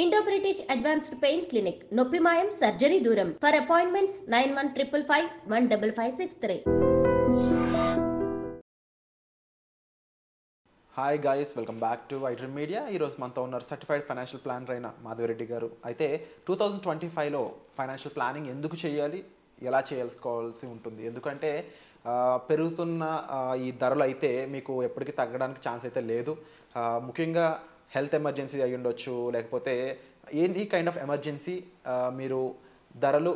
Indo-British Advanced Pain Clinic, Noppimayam Surgery Duram. For appointments 9155 15563. Hi guys, welcome back to iDream media. ఈరోజు మనతో ఉన్నారు certified financial planner అయిన మాధవిరెడ్డి గారు. అయితే 2025లో ఫైనాన్షియల్ ప్లానింగ్ ఎందుకు చేయాలి, ఎలా చేసుకోవాల్సి ఉంటుంది? ఎందుకంటే పెరుగుతున్న ఈ ధరలు అయితే మీకు ఎప్పటికీ తగ్గడానికి ఛాన్స్ అయితే లేదు. ముఖ్యంగా హెల్త్ ఎమర్జెన్సీ అయ్యి ఉండొచ్చు, లేకపోతే ఎనీ కైండ్ ఆఫ్ ఎమర్జెన్సీ మీరు ధరలు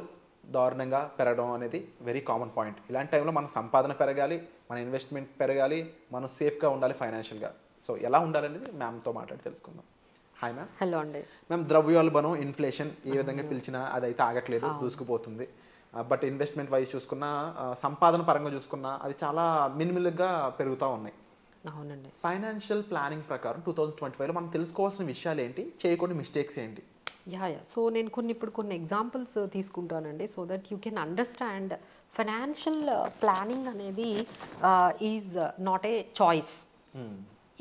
దారుణంగా పెరగడం అనేది వెరీ కామన్ పాయింట్. ఇలాంటి టైంలో మన సంపాదన పెరగాలి, మన ఇన్వెస్ట్మెంట్ పెరగాలి, మనం సేఫ్గా ఉండాలి ఫైనాన్షియల్గా. సో ఎలా ఉండాలనేది మ్యామ్తో మాట్లాడి తెలుసుకుందాం. Hi ma'am. హలో అండి మ్యామ్, ద్రవ్యోల్బణం, ఇన్ఫ్లేషన్ ఏ విధంగా పిలిచినా అదైతే ఆగట్లేదు, దూసుకుపోతుంది. బట్ ఇన్వెస్ట్మెంట్ వైజ్ చూసుకున్నా, సంపాదన పరంగా చూసుకున్నా అవి చాలా మినిమల్గా పెరుగుతూ ఉన్నాయి. అవునండి. ఫైనాన్షియల్ ప్లానింగ్ ప్రకారం 2025లో మనం తెలుసుకోవాల్సిన విషయాలు ఏంటి, చేయకుండా మిస్టేక్స్ ఏంటి? సో నేను ఇప్పుడు కొన్ని ఎగ్జాంపుల్స్ తీసుకుంటానండి, so that you can understand financial planning అనేది ఈజ్ నాట్ ఏ చాయిస్.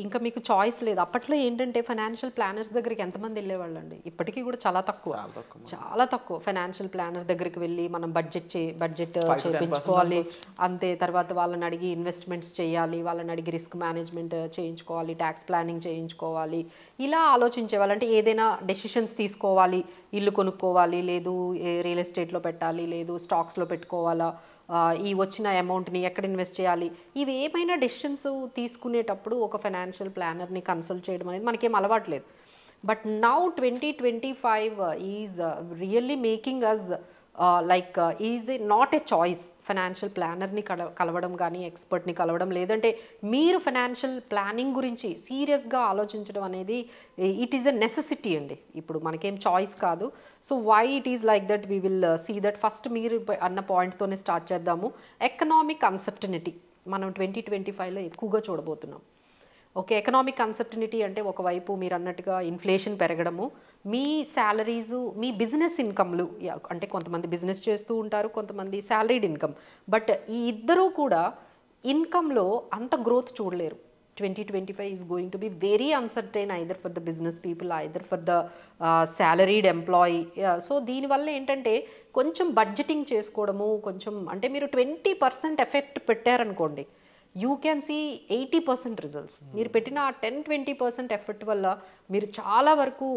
ఇంకా మీకు చాయిస్ లేదు. అప్పట్లో ఏంటంటే ఫైనాన్షియల్ ప్లానర్స్ దగ్గరికి ఎంతమంది వెళ్ళేవాళ్ళు అండి? ఇప్పటికీ కూడా చాలా తక్కువ ఫైనాన్షియల్ ప్లానర్ దగ్గరికి వెళ్ళి మనం బడ్జెట్ చేయించుకోవాలి అంతే. తర్వాత వాళ్ళని అడిగి ఇన్వెస్ట్మెంట్స్ చేయాలి, వాళ్ళని అడిగి రిస్క్ మేనేజ్మెంట్ చేయించుకోవాలి, ట్యాక్స్ ప్లానింగ్ చేయించుకోవాలి, ఇలా ఆలోచించేవాళ్ళు. అంటే ఏదైనా డెసిషన్స్ తీసుకోవాలి, ఇల్లు కొనుక్కోవాలి, లేదు రియల్ ఎస్టేట్లో పెట్టాలి, లేదు స్టాక్స్లో పెట్టుకోవాలా, ఈ వచ్చిన అమౌంట్ని ఎక్కడ ఇన్వెస్ట్ చేయాలి, ఇవి ఏమైనా డెసిషన్స్ తీసుకునేటప్పుడు ఒక ఫైనాన్షియల్ ప్లానర్ని కన్సల్ట్ చేయడం అనేది మనకేం అలవాట్లేదు. But now 2025 is really making us is not a choice. Financial ప్లానర్ని కలవడం కానీ, ఎక్స్పర్ట్ని కలవడం, లేదంటే మీరు ఫైనాన్షియల్ ప్లానింగ్ గురించి సీరియస్గా ఆలోచించడం అనేది ఇట్ ఈస్ ఎ నెసెసిటీ అండి. ఇప్పుడు మనకేం చాయిస్ కాదు. So why it is like that we will see that. First మీరు అన్న పాయింట్తోనే స్టార్ట్ చేద్దాము. ఎకనామిక్ అన్సర్టనిటీ మనం 2025లో ఎక్కువగా చూడబోతున్నాం. ఓకే, ఎకనామిక్ అన్సర్టనిటీ అంటే ఒకవైపు మీరు అన్నట్టుగా ఇన్ఫ్లేషన్ పెరగడము, మీ శాలరీసు, మీ బిజినెస్ ఇన్కమ్లు, అంటే కొంతమంది బిజినెస్ చేస్తూ ఉంటారు, కొంతమంది శాలరీడ్ ఇన్కమ్, బట్ ఈ ఇద్దరూ కూడా ఇన్కమ్లో అంత గ్రోత్ చూడలేరు. 2025 is going to be very uncertain, either for the business people, either for the salaried employee. So దీనివల్ల ఏంటంటే కొంచెం బడ్జెటింగ్ చేసుకోవడము, కొంచెం అంటే మీరు 20% ఎఫెక్ట్ పెట్టారనుకోండి, యూ క్యాన్ సీ 80% రిజల్ట్స్. మీరు పెట్టిన 10-20% ఎఫర్ట్ వల్ల మీరు చాలా వరకు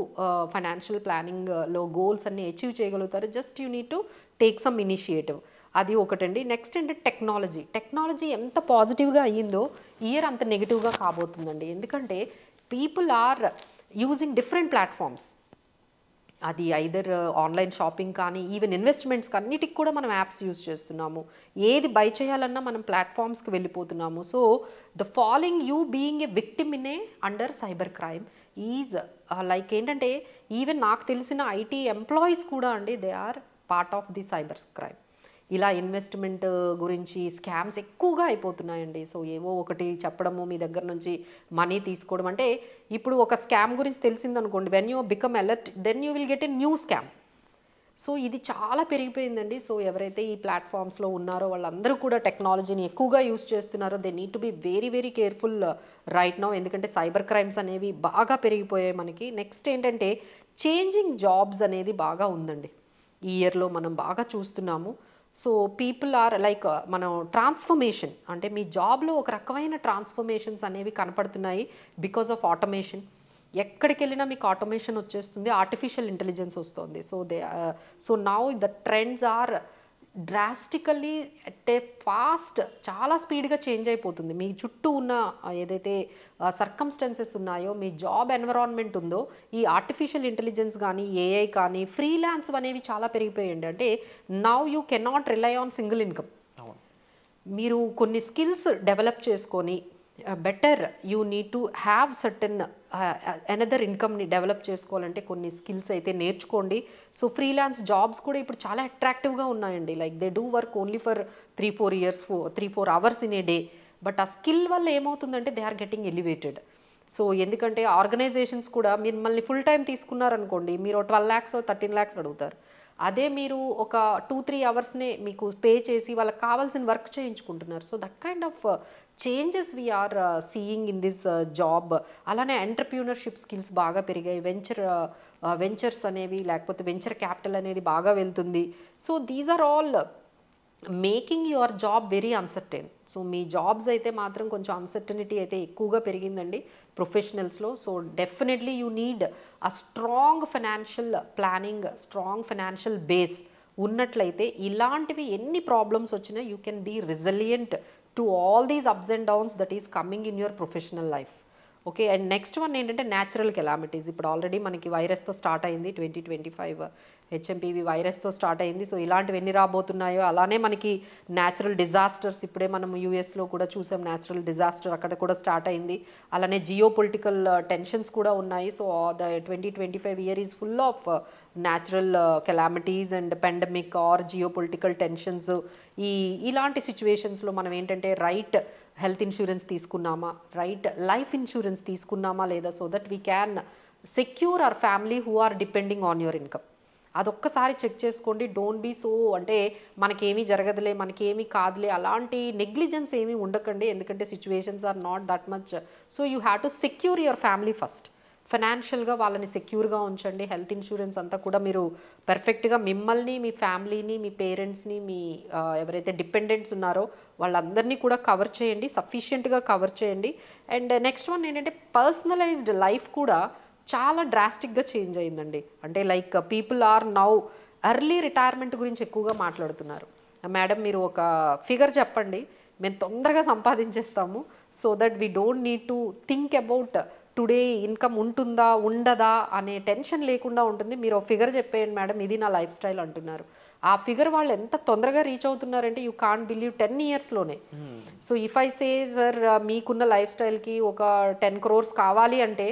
ఫైనాన్షియల్ ప్లానింగ్లో గోల్స్ అన్ని అచీవ్ చేయగలుగుతారు. Just you need to take some initiative. అది ఒకటండి. నెక్స్ట్ అంటే టెక్నాలజీ ఎంత పాజిటివ్గా అయ్యిందో ఇయర్ అంత నెగిటివ్గా కాబోతుందండి. ఎందుకంటే people are using different platforms. అది ఐదర్ ఆన్లైన్ షాపింగ్ కానీ, ఈవెన్ ఇన్వెస్ట్మెంట్స్ అన్నిటికి కూడా మనం యాప్స్ యూజ్ చేస్తున్నాము. ఏది బై చేయాలన్నా మనం ప్లాట్ఫామ్స్కి వెళ్ళిపోతున్నాము. So the following you being a victim in a under cyber crime is ఏంటంటే ఈవెన్ నాకు తెలిసిన ఐటీ ఎంప్లాయీస్ కూడా అండి, they are part of the cyber crime. ఇలా ఇన్వెస్ట్మెంట్ గురించి స్కామ్స్ ఎక్కువగా అయిపోతున్నాయండి. సో ఏవో ఒకటి చెప్పడము, మీ దగ్గర నుంచి మనీ తీసుకోవడం. అంటే ఇప్పుడు ఒక స్కామ్ గురించి తెలిసిందనుకోండి, when you become alert then you will get a new scam. So ఇది చాలా పెరిగిపోయిందండి. సో ఎవరైతే ఈ ప్లాట్ఫామ్స్లో ఉన్నారో వాళ్ళందరూ కూడా టెక్నాలజీని ఎక్కువగా యూస్ చేస్తున్నారో they need to be very very careful right now. ఎందుకంటే సైబర్ క్రైమ్స్ అనేవి బాగా పెరిగిపోయాయి మనకి. నెక్స్ట్ ఏంటంటే చేంజింగ్ జాబ్స్ అనేది బాగా ఉందండి. ఈ ఇయర్లో మనం బాగా చూస్తున్నాము. సో పీపుల్ ఆర్ మనం ట్రాన్స్ఫర్మేషన్, అంటే మీ జాబ్లో ఒక రకమైన ట్రాన్స్ఫర్మేషన్స్ అనేవి కనపడుతున్నాయి బికాస్ ఆఫ్ ఆటోమేషన్. ఎక్కడికి వెళ్ళినా మీకు ఆటోమేషన్ వచ్చేస్తుంది, ఆర్టిఫిషియల్ ఇంటెలిజెన్స్ వస్తుంది. So now the trends are drastically at a fast, చాలా స్పీడ్గా చేంజ్ అయిపోతుంది. మీ చుట్టూ ఉన్న ఏదైతే సర్కమ్స్టెన్సెస్ ఉన్నాయో, మీ జాబ్ ఎన్విరాన్మెంట్ ఉందో, ఈ ఆర్టిఫిషియల్ ఇంటెలిజెన్స్ కానీ, ఏఐ కానీ, ఫ్రీలాన్స్ అనేవి చాలా పెరిగిపోయాయండి. అంటే now you cannot rely on single income. మీరు కొన్ని స్కిల్స్ డెవలప్ చేసుకొని better you need to have certain another ఇన్కమ్ని డెవలప్ చేసుకోవాలంటే కొన్ని స్కిల్స్ అయితే నేర్చుకోండి. సో ఫ్రీలాన్స్ జాబ్స్ కూడా ఇప్పుడు చాలా అట్రాక్టివ్గా ఉన్నాయండి. They do work only for 3-4 hours in a day. But ఆ స్కిల్ వల్ల ఏమవుతుందంటే they are getting elevated. So ఎందుకంటే ఆర్గనైజేషన్స్ కూడా మిమ్మల్ని ఫుల్ టైం తీసుకున్నారనుకోండి, మీరు 12 lakhs 13 lakhs అడుగుతారు. అదే మీరు ఒక 2-3 అవర్స్నే మీకు పే చేసి వాళ్ళకి కావాల్సిన వర్క్ చేయించుకుంటున్నారు. So that kind of changes we are seeing in this job. అలానే ఎంటర్‌ప్రెన్యూర్‌షిప్ స్కిల్స్ బాగా పెరిగాయి. వెంచర్స్ అనేవి లేకపోతే వెంచర్ క్యాపిటల్ అనేది బాగా వెళ్తుంది. So these are all making your job very uncertain. So మీ జాబ్స్ అయితే మాత్రం కొంచెం అన్సర్టనిటీ అయితే ఎక్కువగా పెరిగిందండి ప్రొఫెషనల్స్లో. So definitely you need a strong financial planning, strong financial base ఉన్నట్లయితే ఇలాంటివి ఎన్ని ప్రాబ్లమ్స్ వచ్చినా you can be resilient to all these ups and downs that is coming in your professional life. Okay, and next one ఏంటంటే natural calamities. ఇప్పుడు already మనకి వైరస్తో start అయింది, 2025 HMPV వైరస్తో start అయింది. సో ఇలాంటివి ఎన్ని రాబోతున్నాయో, అలానే మనకి న్యాచురల్ డిజాస్టర్స్ ఇప్పుడే మనం యూఎస్లో కూడా చూసాం, న్యాచురల్ డిజాస్టర్ అక్కడ కూడా స్టార్ట్ అయింది. అలానే జియో పొలిటికల్ టెన్షన్స్ కూడా ఉన్నాయి. So the 2025 year is full of natural calamities and pandemic or geopolitical tensions. ఇలాంటి సిచ్యువేషన్స్లో మనం ఏంటంటే రైట్ హెల్త్ ఇన్సూరెన్స్ తీసుకున్నామా, రైట్ లైఫ్ ఇన్సూరెన్స్ తీసుకున్నామా లేదా, so that we can secure our family who are depending on your income. అదొక్కసారి check చేసుకోండి. Don't be so అంటే మనకేమీ జరగదులే, మనకేమీ కాదులే, అలాంటి నెగ్లిజెన్స్ ఏమీ ఉండకండి. ఎందుకంటే situations are not that much. So you have to secure your family first. ఫైనాన్షియల్గా వాళ్ళని సెక్యూర్గా ఉంచండి. హెల్త్ ఇన్సూరెన్స్ అంతా కూడా మీరు పర్ఫెక్ట్గా మిమ్మల్ని, మీ ఫ్యామిలీని, మీ పేరెంట్స్ని, మీ ఎవరైతే డిపెండెంట్స్ ఉన్నారో వాళ్ళందరినీ కూడా కవర్ చేయండి, సఫిషియెంట్గా కవర్ చేయండి. అండ్ నెక్స్ట్ వన్ ఏంటంటే పర్సనలైజ్డ్ లైఫ్ కూడా చాలా డ్రాస్టిక్గా చేంజ్ అయిందండి. అంటే like people are now early retirement గురించి ఎక్కువగా మాట్లాడుతున్నారు. మేడం మీరు ఒక ఫిగర్ చెప్పండి, మేము తొందరగా సంపాదించేస్తాము, so that we don't need to think about today income ఉంటుందా ఉండదా అనే టెన్షన్ లేకుండా ఉంటుంది. మీరు ఒక ఫిగర్ చెప్పేయండి మేడం, ఇది నా లైఫ్ స్టైల్ అంటున్నారు. ఆ ఫిగర్ వాళ్ళు ఎంత తొందరగా రీచ్ అవుతున్నారంటే యూ కాంట్ బిలీవ్ 10 ఇయర్స్లోనే. So if I say sir మీకున్న లైఫ్ స్టైల్కి ఒక 10 crores కావాలి అంటే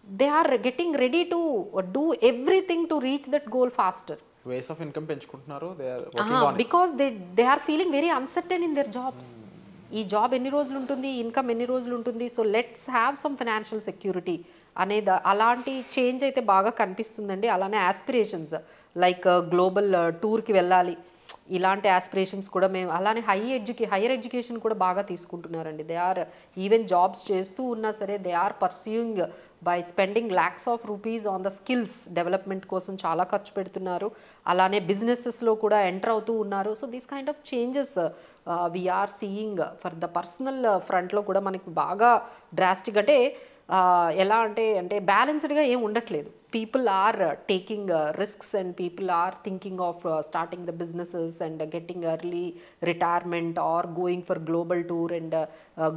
they are getting ready to do everything to reach that goal faster. Ways of income పెంచుకుంటున్నారు, they are working on it. Because they are feeling very uncertain in their jobs. ఈ job ఎన్ని రోజులు ఉంటుంది, income ఎన్ని రోజులు ఉంటుంది, so let's have some financial security అనేది అలాంటి చేంజ్ అయితే బాగా కనిపిస్తుందండి. అలానే ఆస్పిరేషన్స్ లైక్ గ్లోబల్ టూర్కి వెళ్ళాలి, ఇలాంటి ఆస్పిరేషన్స్ కూడా మేము అలానే హైయర్ ఎడ్యుకేషన్ కూడా బాగా తీసుకుంటున్నారండి. దే ఆర్ ఈవెన్ జాబ్స్ చేస్తూ ఉన్నా సరే they are pursuing by spending lakhs of rupees on the skills development కోసం చాలా ఖర్చు పెడుతున్నారు. అలానే బిజినెసెస్లో కూడా ఎంటర్ అవుతూ ఉన్నారు. So these kind of changes we are seeing for the personal ఫ్రంట్లో కూడా మనకి బాగా డ్రాస్టిక్ అంటే ఎలా అంటే బ్యాలెన్స్డ్గా ఏం ఉండట్లేదు. People are taking risks and people are thinking of starting the businesses and getting early retirement or going for global tour and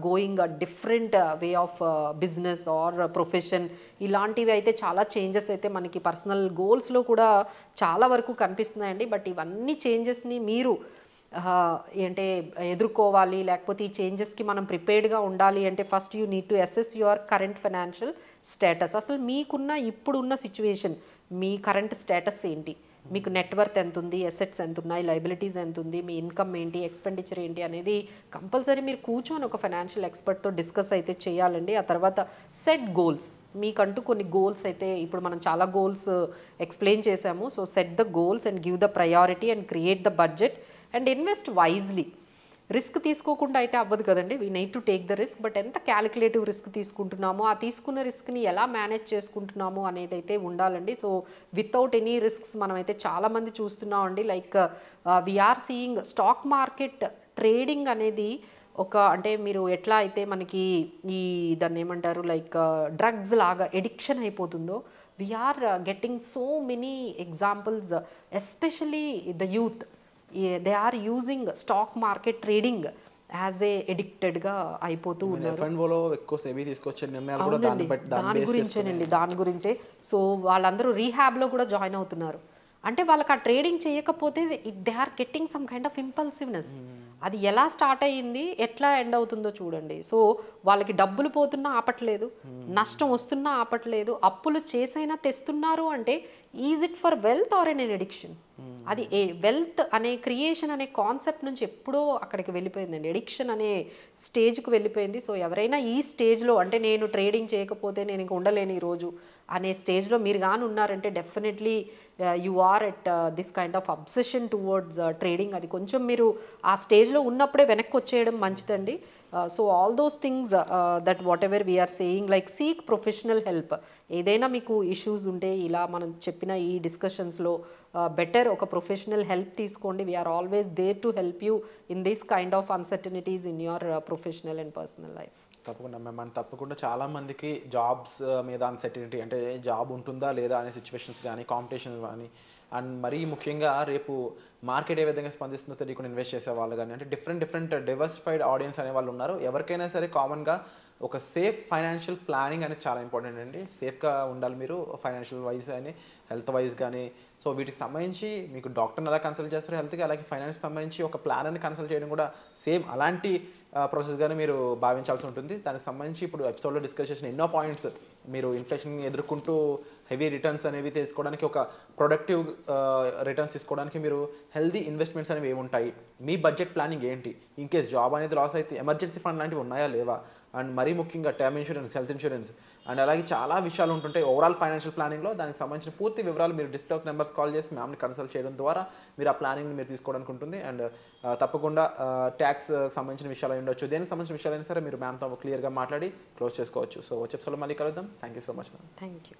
going a different way of business or profession. ఇలాంటివి అయితే చాలా changes అయితే మనకి personal గోల్స్లో కూడా చాలా వరకు కనిపిస్తున్నాయండి. But ఇవన్నీ చేంజెస్ని మీరు అంటే ఎదుర్కోవాలి, లేకపోతే ఈ చేంజెస్కి మనం ప్రిపేర్డ్గా ఉండాలి అంటే first you need to assess your current financial status. అసలు మీకున్న ఇప్పుడున్న సిచ్యువేషన్, మీ కరెంట్ స్టేటస్ ఏంటి, మీకు నెట్వర్త్ ఎంత ఉంది, అసెట్స్ ఎంత ఉన్నాయి, లైబిలిటీస్ ఎంత ఉంది, మీ ఇన్కమ్ ఏంటి, ఎక్స్పెండిచర్ ఏంటి అనేది కంపల్సరీ మీరు కూర్చొని ఒక ఫైనాన్షియల్ ఎక్స్పర్ట్తో డిస్కస్ అయితే చేయాలండి. ఆ తర్వాత సెట్ గోల్స్, మీకంటూ కొన్ని గోల్స్ అయితే ఇప్పుడు మనం చాలా గోల్స్ ఎక్స్ప్లెయిన్ చేసాము. So set the goals and give the priority and create the budget and invest wisely. Risk తీసుకోకుండా అయితే అవ్వదు కదండి, we need to take the risk. But ఎంత క్యాలిక్యులేటివ్ రిస్క్ తీసుకుంటున్నామో, ఆ తీసుకున్న రిస్క్ని ఎలా మేనేజ్ చేసుకుంటున్నామో అనేది అయితే ఉండాలండి. సో వితౌట్ ఎనీ రిస్క్స్ మనమైతే చాలామంది చూస్తున్నామండి. Like we are seeing stock market trading అనేది ఒక అంటే మీరు ఎట్లా అయితే మనకి ఈ దాన్ని ఏమంటారు లైక్ డ్రగ్స్ లాగా ఎడిక్షన్ అయిపోతుందో, we're getting so many examples especially the youth. They are using stock market trading as a ఎడిక్టెడ్గా అయిపోతూ ఉన్నారు. దాని గురించేనండి, దాని గురించే. సో వాళ్ళందరూ రీహాబ్లో కూడా జాయిన్ అవుతున్నారు. అంటే వాళ్ళకి ఆ ట్రేడింగ్ చేయకపోతే they are getting some kind of impulsiveness. అది ఎలా స్టార్ట్ అయ్యింది, ఎట్లా ఎండ్ అవుతుందో చూడండి. సో వాళ్ళకి డబ్బులు పోతున్నా ఆపట్లేదు, నష్టం వస్తున్నా ఆపట్లేదు, అప్పులు చేసైనా తెస్తున్నారు. అంటే is it for wealth or an addiction? అది వెల్త్ అనే క్రియేషన్ అనే కాన్సెప్ట్ నుంచి ఎప్పుడో అక్కడికి వెళ్ళిపోయిందండి, ఎడిక్షన్ అనే స్టేజ్కి వెళ్ళిపోయింది. సో ఎవరైనా ఈ స్టేజ్లో అంటే నేను ట్రేడింగ్ చేయకపోతే నేను ఇంక ఉండలేను ఈరోజు అనే స్టేజ్లో మీరు కానీ ఉన్నారంటే definitely you are at this kind of obsession towards trading. అది కొంచెం మీరు ఆ స్టేజ్లో ఉన్నప్పుడే వెనక్కి వచ్చేయడం మంచిదండి. So all those things that whatever we are saying like seek professional help. ఏదైనా మీకు ఇష్యూస్ ఉంటే ఇలా మనం చెప్పిన ఈ డిస్కషన్స్లో బెటర్ ఒక ప్రొఫెషనల్ హెల్ప్ తీసుకోండి. We are always there to help you in this kind of uncertainties in your professional and personal life. తప్పకుండా మ్యామ్. అండ్ తప్పకుండా చాలామందికి జాబ్స్ మీద అన్సర్టనిటీ, అంటే జాబ్ ఉంటుందా లేదా అనే సిచ్యువేషన్స్ కానీ, కాంపిటీషన్ కానీ, అండ్ మరీ ముఖ్యంగా రేపు మార్కెట్ ఏ విధంగా స్పందిస్తుందో తెలియకుండా ఇన్వెస్ట్ చేసే వాళ్ళు కానీ, అంటే డిఫరెంట్ డైవర్సిఫైడ్ ఆడియన్స్ అనే వాళ్ళు ఉన్నారు. ఎవరికైనా సరే కామన్గా ఒక సేఫ్ ఫైనాన్షియల్ ప్లానింగ్ అనేది చాలా ఇంపార్టెంట్ అండి. సేఫ్గా ఉండాలి మీరు, ఫైనాన్షియల్ వైజ్ కానీ హెల్త్ వైజ్ కానీ. సో వీటికి సంబంధించి మీకు డాక్టర్ని ఎలా కన్సల్ట్ చేస్తారు హెల్త్కి, అలాగే ఫైనాన్స్ సంబంధించి ఒక ప్లాన్ అని కన్సల్ట్ చేయడం కూడా సేమ్ అలాంటి ప్రాసెస్గానే మీరు భావించాల్సి ఉంటుంది. దానికి సంబంధించి ఇప్పుడు ఎపిసోడ్లో డిస్కస్ చేసిన ఎన్నో పాయింట్స్, మీరు ఇన్ఫ్లేషన్ ఎదుర్కొంటూ హెవీ రిటర్న్స్ అనేవి తీసుకోవడానికి, ఒక ప్రొడక్టివ్ రిటర్న్స్ తీసుకోవడానికి మీరు హెల్దీ ఇన్వెస్ట్మెంట్స్ అనేవి ఏముంటాయి, మీ బడ్జెట్ ప్లానింగ్ ఏంటి, ఇన్ కేస్ జాబ్ అనేది లాస్ అయితే ఎమర్జెన్సీ ఫండ్ లాంటివి ఉన్నాయా లేవా, అండ్ మరీ ముఖ్యంగా term insurance, health insurance, and అలాగే చాలా విషయాలు ఉంటుంటాయి ఓవరాల్ ఫైనాన్షియల్ ప్లానింగ్లో. దానికి సంబంధించిన పూర్తి వివరాలు మీరు డిస్ప్లే అవుతున్న నెంబర్స్ కాల్ చేసి మ్యామ్ని కన్సల్ట్ చేయడం ద్వారా మీరు ఆ ప్లానింగ్ని మీరు తీసుకోవడానికి ఉంటుంది. అండ్ తప్పకుండా ట్యాక్స్ సంబంధించిన విషయాలు ఉండొచ్చు, దేనికి సంబంధించిన విషయాలైనా సరే మీరు మ్యామ్తో క్లియర్గా మాట్లాడి క్లోజ్ చేసుకోవచ్చు. సో వచ్చే ఎపిసోడ్లో మళ్ళీ కలుద్దాం. Thank you so much ma'am. Thank you.